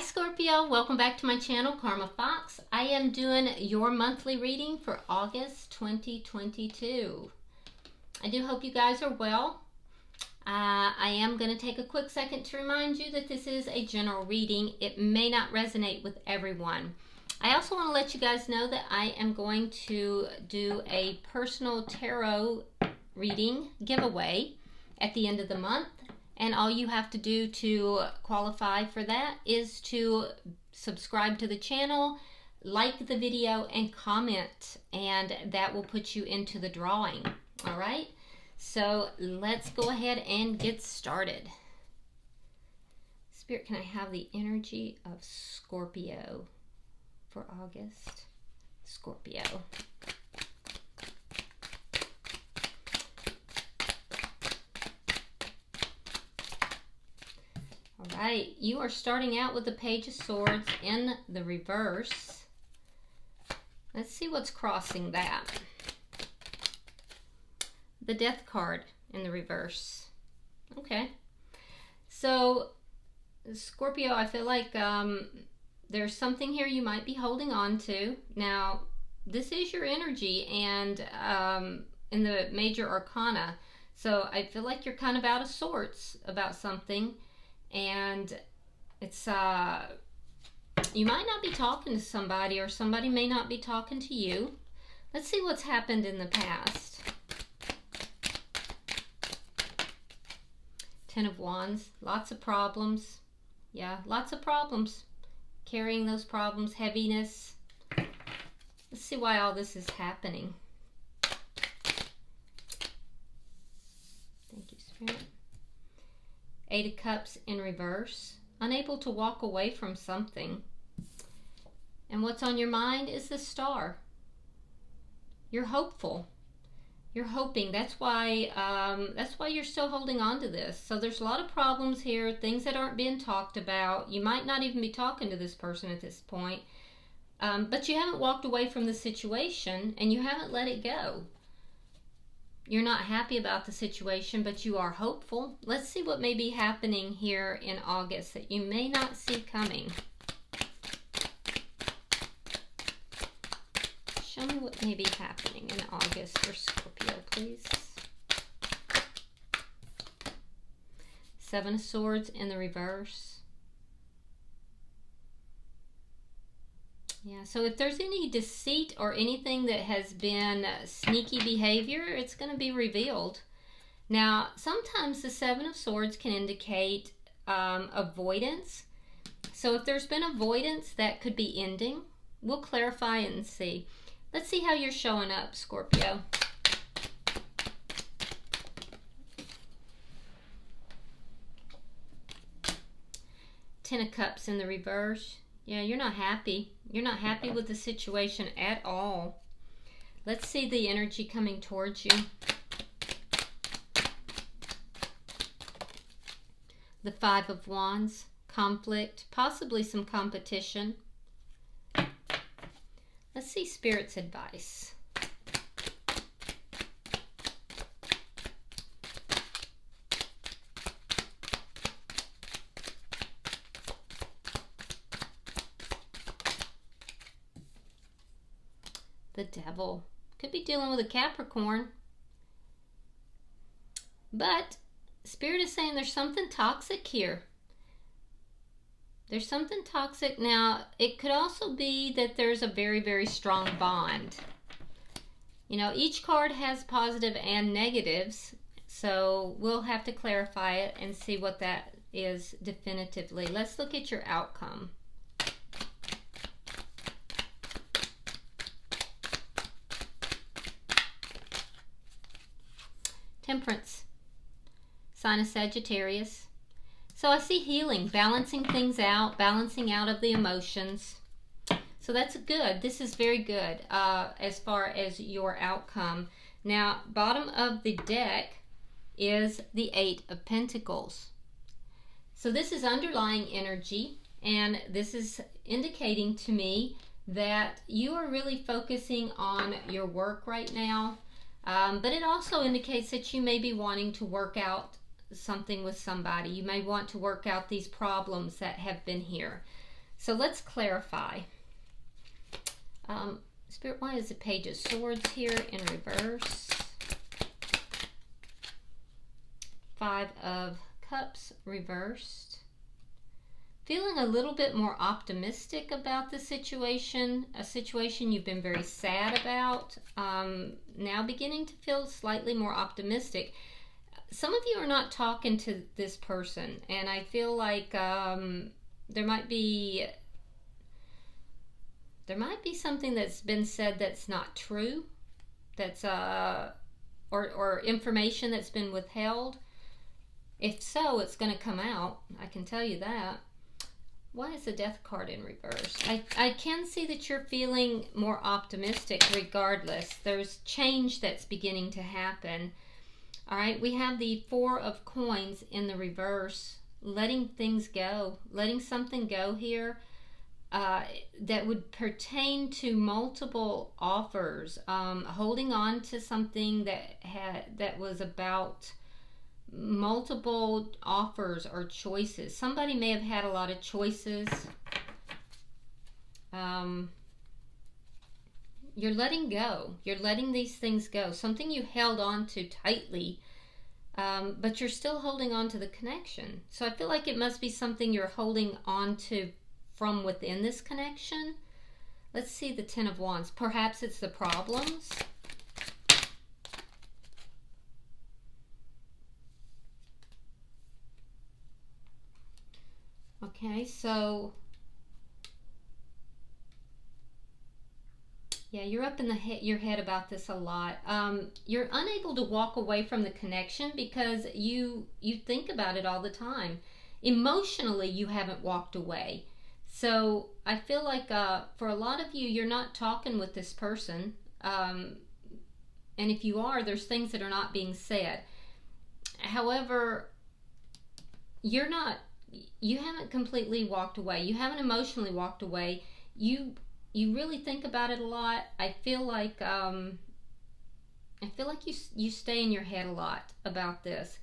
Scorpio, welcome back to my channel, Karma Fox. I am doing your monthly reading for August 2022. I do hope you guys are well. I am going to take a quick second to remind you that this is a general reading. It may not resonate with everyone. I also want to let you guys know that I am going to do a personal tarot reading giveaway at the end of the month. And all you have to do to qualify for that is to subscribe to the channel, like the video, and comment. And that will put you into the drawing. All right? So let's go ahead and get started. Spirit, can I have the energy of Scorpio for August? Scorpio. Alright, you are starting out with the Page of Swords in the reverse. Let's see what's crossing that. The Death card in the reverse. Okay. So, Scorpio, I feel like there's something here you might be holding on to. Now, this is your energy and in the major arcana. So, I feel like you're kind of out of sorts about something. And it's you might not be talking to somebody, or somebody may not be talking to you. Let's see what's happened in the past. Ten of Wands, lots of problems. Yeah, lots of problems. Carrying those problems, heaviness. Let's see why all this is happening. Thank you, Spirit. Eight of Cups in reverse. Unable to walk away from something. And what's on your mind is the Star. You're hopeful. You're hoping. That's why you're still holding on to this. So there's a lot of problems here, things that aren't being talked about. You might not even be talking to this person at this point. But you haven't walked away from the situation and you haven't let it go. You're not happy about the situation, but you are hopeful. Let's see what may be happening here in August that you may not see coming. Show me what may be happening in August for Scorpio, please. Seven of Swords in the reverse. Yeah, so if there's any deceit or anything that has been sneaky behavior, it's going to be revealed. Now, sometimes the Seven of Swords can indicate avoidance. So if there's been avoidance, that could be ending. We'll clarify and see. Let's see how you're showing up, Scorpio. Ten of Cups in the reverse. Yeah, you're not happy. You're not happy with the situation at all. Let's see the energy coming towards you. The Five of Wands, conflict, possibly some competition. Let's see Spirit's advice. The Devil. Could be dealing with a Capricorn. But Spirit is saying there's something toxic here. There's something toxic. Now, it could also be that there's a very, very strong bond. You know, each card has positive and negatives. So we'll have to clarify it and see what that is definitively. Let's look at your outcome. Temperance, sign of Sagittarius. So I see healing, balancing things out, balancing out of the emotions. So that's good. This is very good as far as your outcome. Now, bottom of the deck is the Eight of Pentacles. So this is underlying energy, and this is indicating to me that you are really focusing on your work right now. But it also indicates that you may be wanting to work out something with somebody. You may want to work out these problems that have been here. So let's clarify. Spirit, why is the Page of Swords here in reverse? 5 of Cups reversed. Feeling a little bit more optimistic about the situation, a situation you've been very sad about. Now beginning to feel slightly more optimistic. Some of you are not talking to this person, and I feel like there might be something that's been said that's not true, that's or information that's been withheld. If so, it's going to come out. I can tell you that. Why is the Death card in reverse? I can see that you're feeling more optimistic regardless. There's change that's beginning to happen. All right, we have the 4 of Coins in the reverse. Letting things go, letting something go here. That would pertain to multiple offers, holding on to something that was about multiple offers or choices. Somebody may have had a lot of choices. You're letting go. You're letting these things go. Something you held on to tightly, but you're still holding on to the connection. So I feel like it must be something you're holding on to from within this connection. Let's see the 10 of Wands. Perhaps it's the problems. Okay, so yeah, you're up in your head about this a lot. You're unable to walk away from the connection because you think about it all the time. Emotionally, you haven't walked away. So I feel like for a lot of you, you're not talking with this person. And if you are, there's things that are not being said. However, you haven't completely walked away. You haven't emotionally walked away. You really think about it a lot. I feel like you stay in your head a lot about this.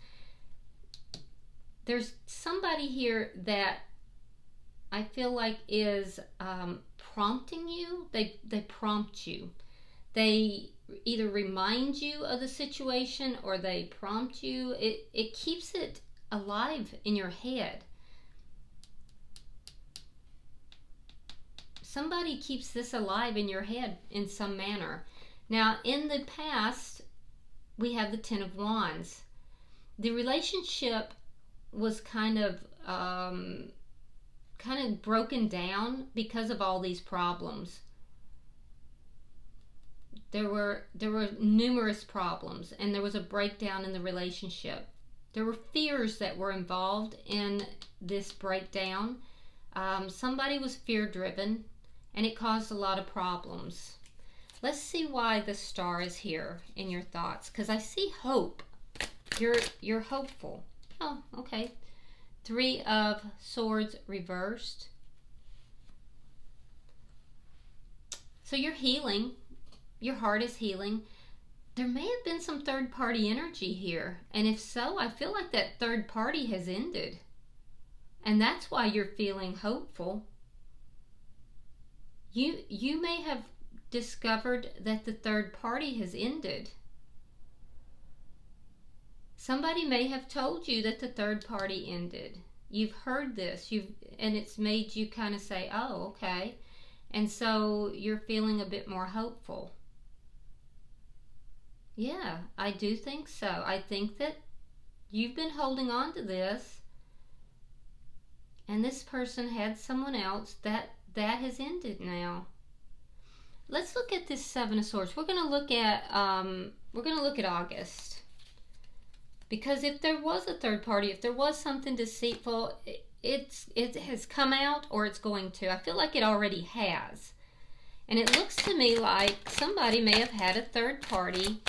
There's somebody here that I feel like is prompting you. They prompt you. They either remind you of the situation or they prompt you. It keeps it alive in your head. Somebody keeps this alive in your head in some manner. Now, in the past, we have the 10 of Wands. The relationship was kind of broken down because of all these problems. There were numerous problems, and there was a breakdown in the relationship. There were fears that were involved in this breakdown. Somebody was fear-driven, and it caused a lot of problems. Let's see why the Star is here in your thoughts, because I see hope. You're hopeful. Oh, okay. 3 of Swords reversed. So you're healing. Your heart is healing. There may have been some third-party energy here, and if so, I feel like that third party has ended. And that's why you're feeling hopeful. You may have discovered that the third party has ended. Somebody may have told you that the third party ended. You've heard this, and it's made you kind of say, oh, okay. And so you're feeling a bit more hopeful. Yeah, I do think so. I think that you've been holding on to this, and this person had someone else. That has ended now. Let's look at this 7 of Swords. We're going to look at August. Because if there was a third party, if there was something deceitful, it has come out, or it's going to. I feel like it already has. And it looks to me like somebody may have had a third party,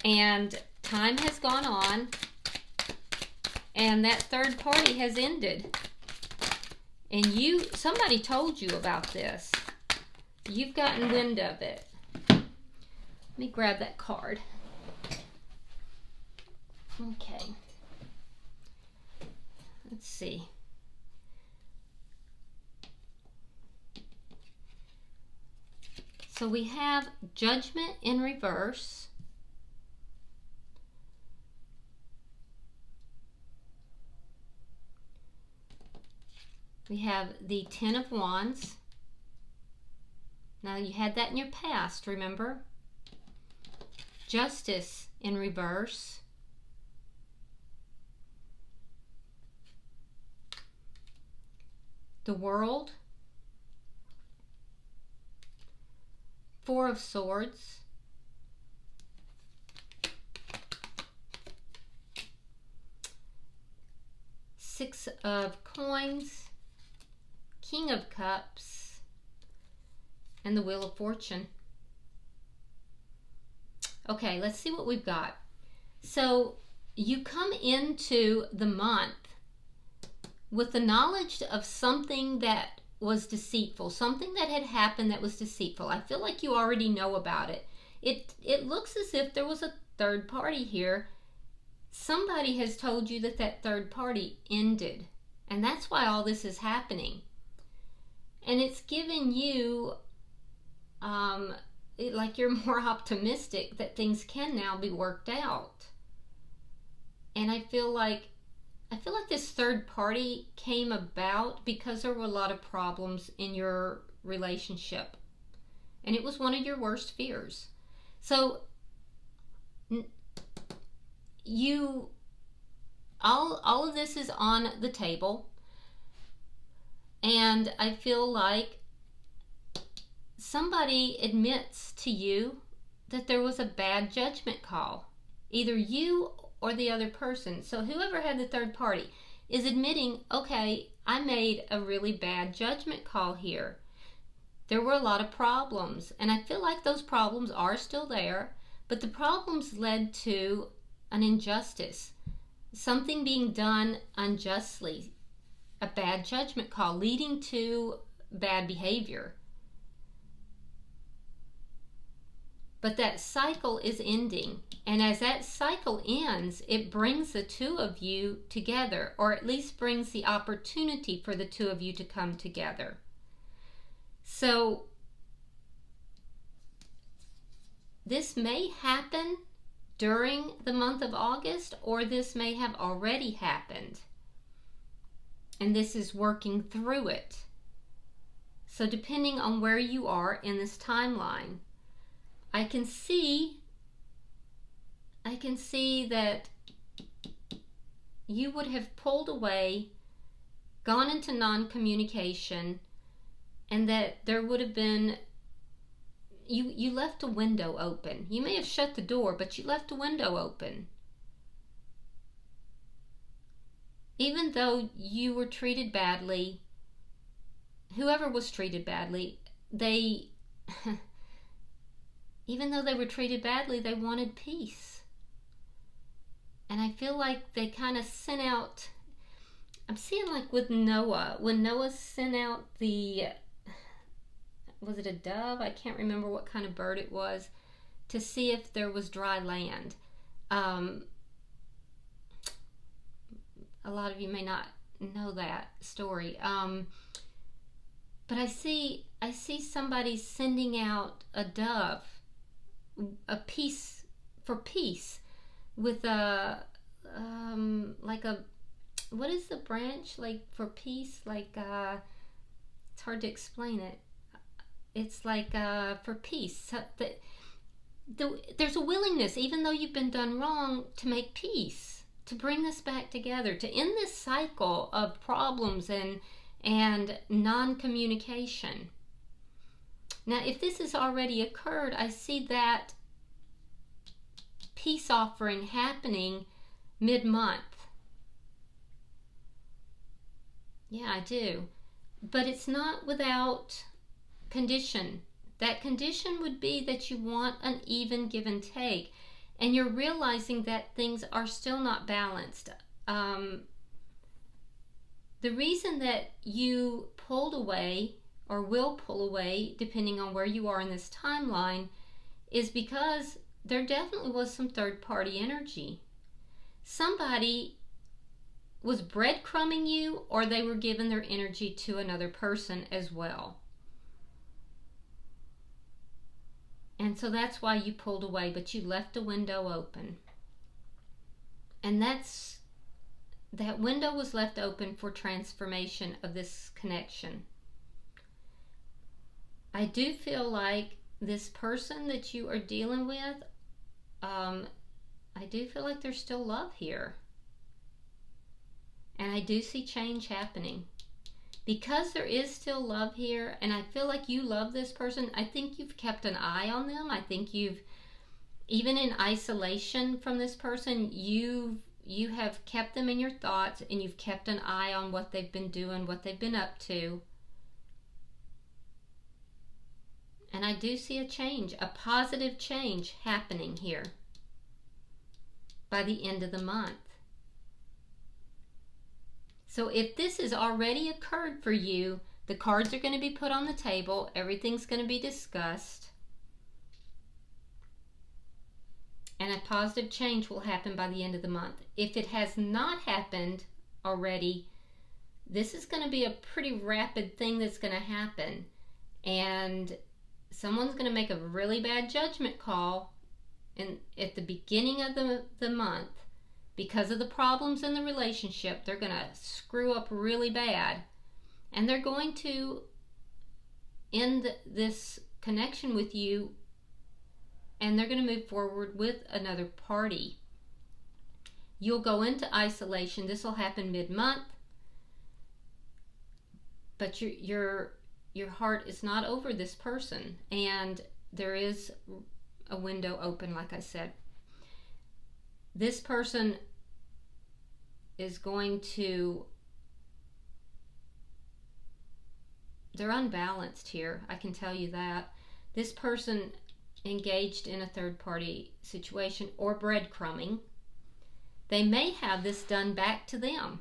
and time has gone on, and that third party has ended. And somebody told you about this. You've gotten wind of it. Let me grab that card. Okay. Let's see. So we have Judgment in reverse. We have the Ten of Wands. Now you had that in your past, remember? Justice in reverse. The World. Four of Swords. Six of Coins. King of Cups. And the Wheel of Fortune. Okay, let's see what we've got. So you come into the month with the knowledge of something that was deceitful, something that had happened that was deceitful. I feel like you already know about it. It looks as if there was a third party here. Somebody has told you that that third party ended, and that's why all this is happening. And it's given you like you're more optimistic that things can now be worked out. And I feel like this third party came about because there were a lot of problems in your relationship. And it was one of your worst fears. So all of this is on the table. And I feel like somebody admits to you that there was a bad judgment call. Either you or the other person. So whoever had the third party is admitting, okay, I made a really bad judgment call here. There were a lot of problems, and I feel like those problems are still there, but the problems led to an injustice, something being done unjustly, a bad judgment call leading to bad behavior. But that cycle is ending. And as that cycle ends, it brings the two of you together, or at least brings the opportunity for the two of you to come together. So this may happen during the month of August, or this may have already happened. And this is working through it. So depending on where you are in this timeline, I can see that you would have pulled away, gone into non-communication, and that there would have been, you left a window open. You may have shut the door, but you left a window open. Even though you were treated badly, whoever was treated badly, even though they were treated badly, they wanted peace. And I feel like they kind of sent out, I'm seeing like with Noah, when Noah sent out was it a dove? I can't remember what kind of bird it was, to see if there was dry land. A lot of you may not know that story. But I see somebody sending out a dove, a peace, for peace, with a like a, what is the branch like for peace, like it's hard to explain it. It's like for peace. So there's a willingness, even though you've been done wrong, to make peace, to bring this back together, to end this cycle of problems and non-communication. Now, if this has already occurred, I see that peace offering happening mid-month. Yeah, I do. But it's not without condition. That condition would be that you want an even give and take, and you're realizing that things are still not balanced. The reason that you pulled away, or will pull away, depending on where you are in this timeline, is because there definitely was some third-party energy. Somebody was breadcrumbing you, or they were giving their energy to another person as well. And so that's why you pulled away, but you left a window open. And that window was left open for transformation of this connection. I do feel like this person that you are dealing with, I do feel like there's still love here. And I do see change happening. Because there is still love here, and I feel like you love this person, I think you've kept an eye on them. I think you've, even in isolation from this person, you have kept them in your thoughts, and you've kept an eye on what they've been doing, what they've been up to. And I do see a change, a positive change happening here by the end of the month. So if this has already occurred for you, the cards are going to be put on the table. Everything's going to be discussed. And a positive change will happen by the end of the month. If it has not happened already, this is going to be a pretty rapid thing that's going to happen. And someone's going to make a really bad judgment call at the beginning of the month. Because of the problems in the relationship, they're going to screw up really bad. And they're going to end this connection with you, and they're going to move forward with another party. You'll go into isolation. This will happen mid-month. But your heart is not over this person. And there is a window open, like I said. This person is going to, they're unbalanced here, I can tell you that. This person engaged in a third-party situation or breadcrumbing. They may have this done back to them.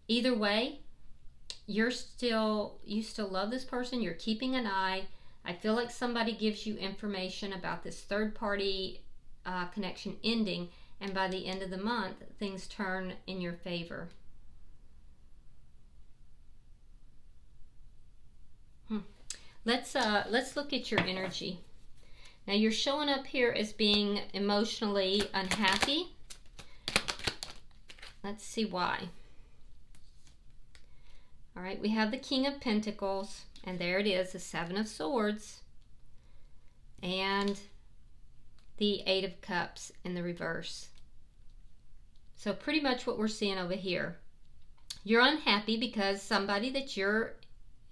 Either way, you still love this person. You're keeping an eye. I feel like somebody gives you information about this third-party connection ending, and by the end of the month things turn in your favor. Let's look at your energy. Now you're showing up here as being emotionally unhappy. Let's see why. All right, we have the King of Pentacles, and there it is, the Seven of Swords, and the Eight of Cups in the reverse. So pretty much what we're seeing over here. You're unhappy because somebody that you're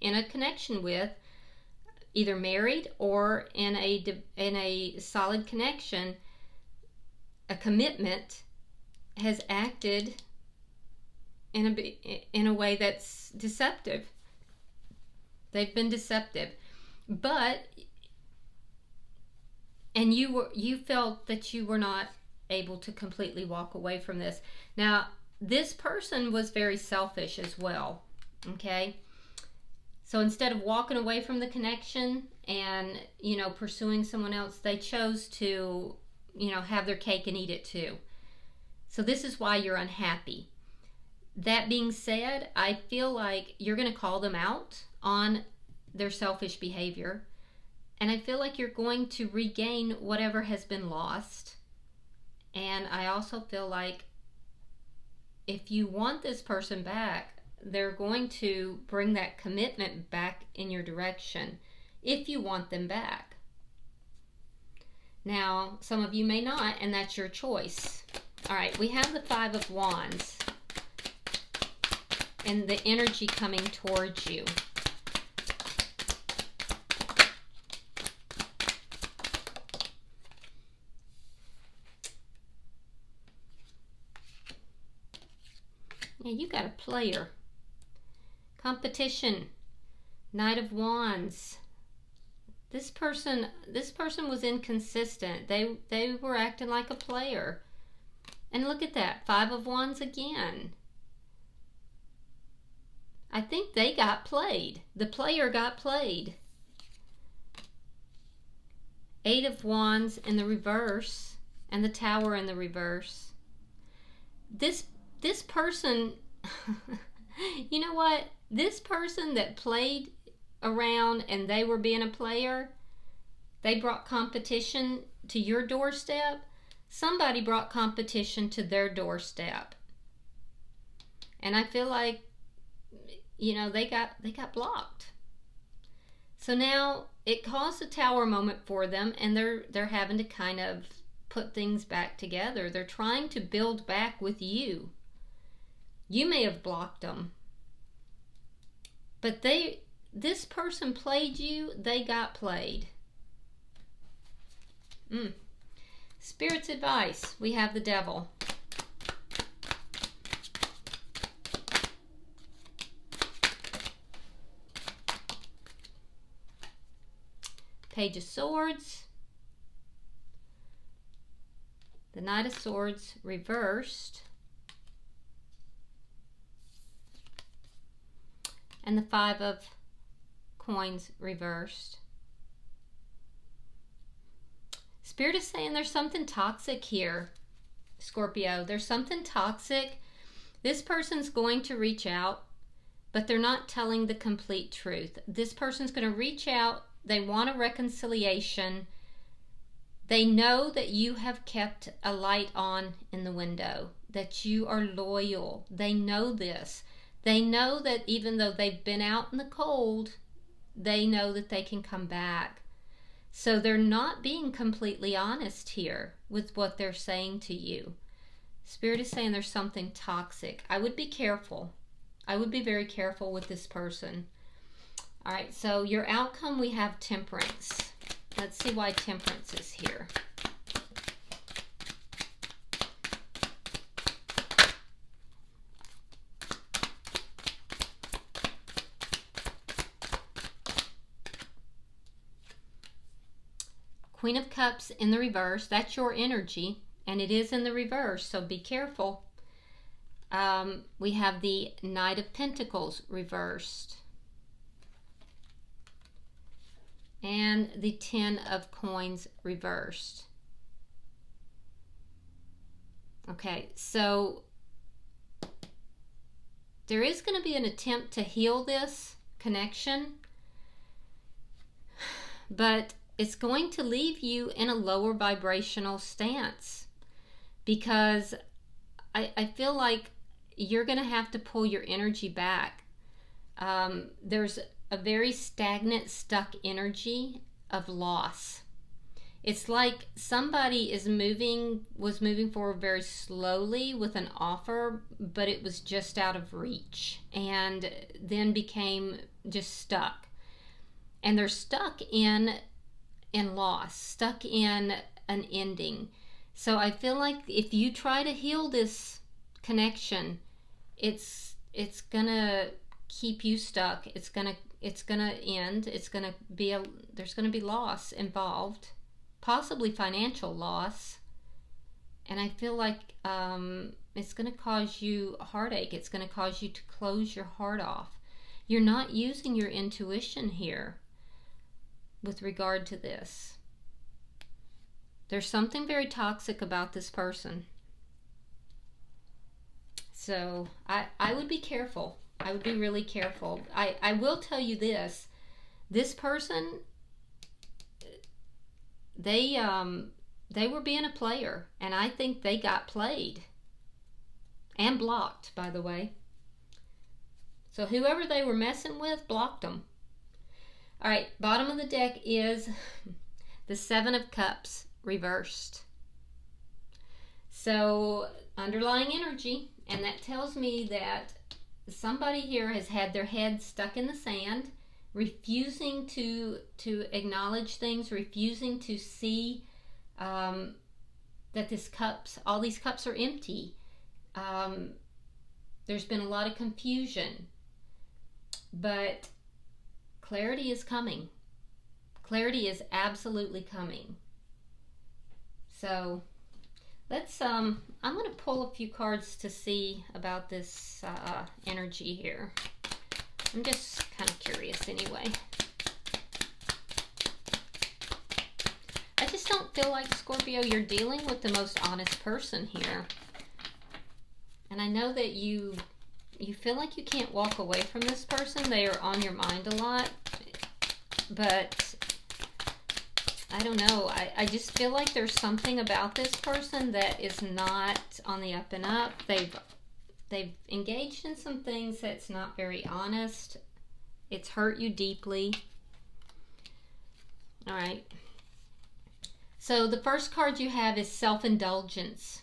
in a connection with, either married or in a solid connection, a commitment, has acted in a way that's deceptive. They've been deceptive. And you felt that you were not able to completely walk away from this. Now, this person was very selfish as well, okay? So instead of walking away from the connection and, pursuing someone else, they chose to, have their cake and eat it too. So this is why you're unhappy. That being said, I feel like you're going to call them out on their selfish behavior. And I feel like you're going to regain whatever has been lost. And I also feel like if you want this person back, they're going to bring that commitment back in your direction if you want them back. Now, some of you may not, and that's your choice. All right, we have the Five of Wands and the energy coming towards you. Yeah, you got a player. Competition. Knight of Wands. This person was inconsistent. They were acting like a player. And look at that. Five of Wands again. I think they got played. The player got played. Eight of Wands in the reverse and the Tower in the reverse. This person, you know what? This person that played around and they were being a player, They brought competition to your doorstep. Somebody brought competition to their doorstep. And I feel like, you know, they got blocked. So now it caused a tower moment for them, and they're having to kind of put things back together. They're trying to build back with you. You may have blocked them, but this person played you, they got played. Spirit's advice, we have the Devil. Page of Swords. The Knight of Swords reversed. And the Five of Coins reversed. Spirit is saying there's something toxic here, Scorpio. There's something toxic. This person's going to reach out, but they're not telling the complete truth. This person's going to reach out. They want a reconciliation. They know that you have kept a light on in the window, that you are loyal. They know this. They know that even though they've been out in the cold, they know that they can come back. So they're not being completely honest here with what they're saying to you. Spirit is saying there's something toxic. I would be careful. I would be very careful with this person. All right, so your outcome, we have Temperance. Let's see why Temperance is here. Queen of Cups in the reverse. That's your energy, and it is in the reverse, so be careful. We have the Knight of Pentacles reversed. And the Ten of Coins reversed. Okay, so there is going to be an attempt to heal this connection, but it's going to leave you in a lower vibrational stance, because I feel like you're going to have to pull your energy back. There's a very stagnant, stuck energy of loss. It's like somebody was moving forward very slowly with an offer, but it was just out of reach, and then became just stuck. And they're stuck in loss, stuck in an ending. So I feel like if you try to heal this connection, it's gonna keep you stuck. It's gonna end. There's gonna be loss involved, possibly financial loss, and I feel like it's gonna cause you heartache. It's gonna cause you to close your heart off. You're not using your intuition here with regard to this. There's something very toxic about this person. So I would be careful. I would be really careful. I will tell you this. This person, they were being a player, and I think they got played. And blocked, by the way. So whoever they were messing with blocked them. All right, bottom of the deck is the Seven of Cups reversed. So underlying energy, and that tells me that somebody here has had their head stuck in the sand, refusing to acknowledge things, refusing to see that all these cups are empty. There's been a lot of confusion, but clarity is coming. Clarity is absolutely coming. So let's I'm going to pull a few cards to see about this energy here. I'm just kind of curious anyway. I just don't feel like, Scorpio, you're dealing with the most honest person here. And I know that you feel like you can't walk away from this person. They are on your mind a lot. But I don't know. I just feel like there's something about this person that is not on the up and up. They've engaged in some things that's not very honest. It's hurt you deeply. All right. So the first card you have is self-indulgence.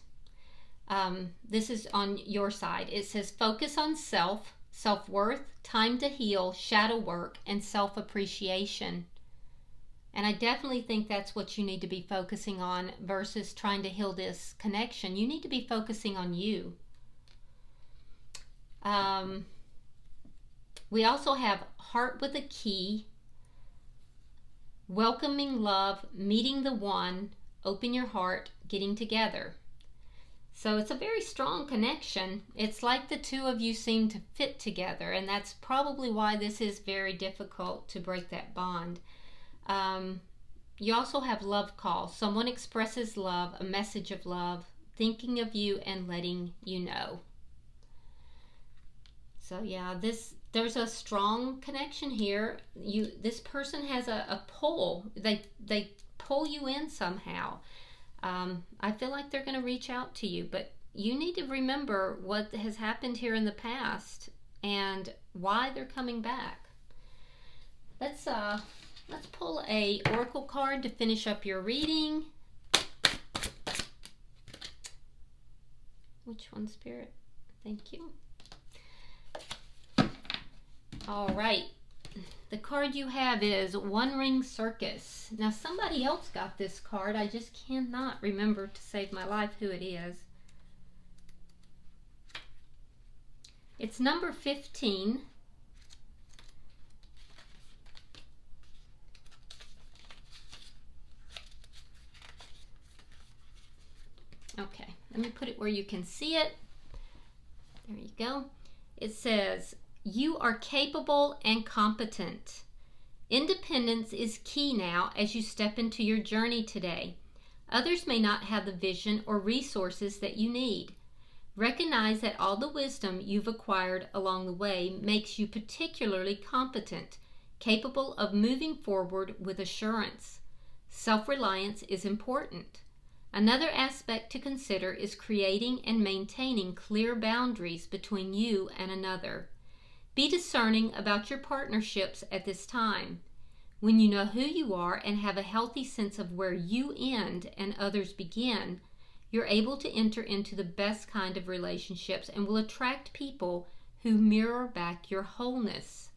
This is on your side. It says focus on self, self-worth, time to heal, shadow work, and self-appreciation. And I definitely think that's what you need to be focusing on versus trying to heal this connection. You need to be focusing on you. We also have heart with a key, welcoming love, meeting the one, open your heart, getting together. So it's a very strong connection. It's like the two of you seem to fit together, and that's probably why this is very difficult to break that bond. You also have love call. Someone expresses love, a message of love, thinking of you and letting you know. So yeah, there's a strong connection here. This person has a pull. They pull you in somehow. I feel like they're going to reach out to you, but you need to remember what has happened here in the past and why they're coming back. Let's pull a oracle card to finish up your reading. Which one, Spirit? Thank you. All right. The card you have is One Ring Circus. Now somebody else got this card. I just cannot remember to save my life who it is. It's number 15. Okay, let me put it where you can see it. There you go. It says, you are capable and competent. Independence is key now as you step into your journey today. Others may not have the vision or resources that you need. Recognize that all the wisdom you've acquired along the way makes you particularly competent, capable of moving forward with assurance. Self-reliance is important. Another aspect to consider is creating and maintaining clear boundaries between you and another. Be discerning about your partnerships at this time. When you know who you are and have a healthy sense of where you end and others begin, you're able to enter into the best kind of relationships and will attract people who mirror back your wholeness.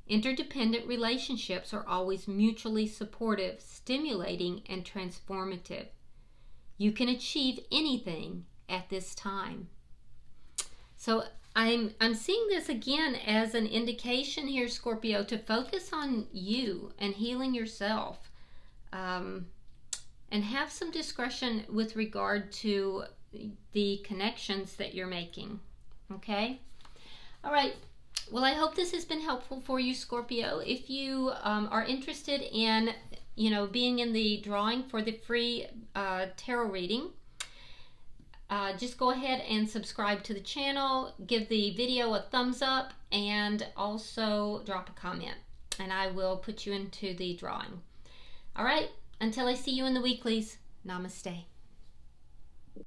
Interdependent relationships are always mutually supportive, stimulating, and transformative. You can achieve anything at this time. So I'm seeing this again as an indication here, Scorpio, to focus on you and healing yourself, and have some discretion with regard to the connections that you're making. Okay? All right. Well, I hope this has been helpful for you, Scorpio. If you are interested in, being in the drawing for the free tarot reading, just go ahead and subscribe to the channel, give the video a thumbs up, and also drop a comment, and I will put you into the drawing. All right, until I see you in the weeklies, namaste.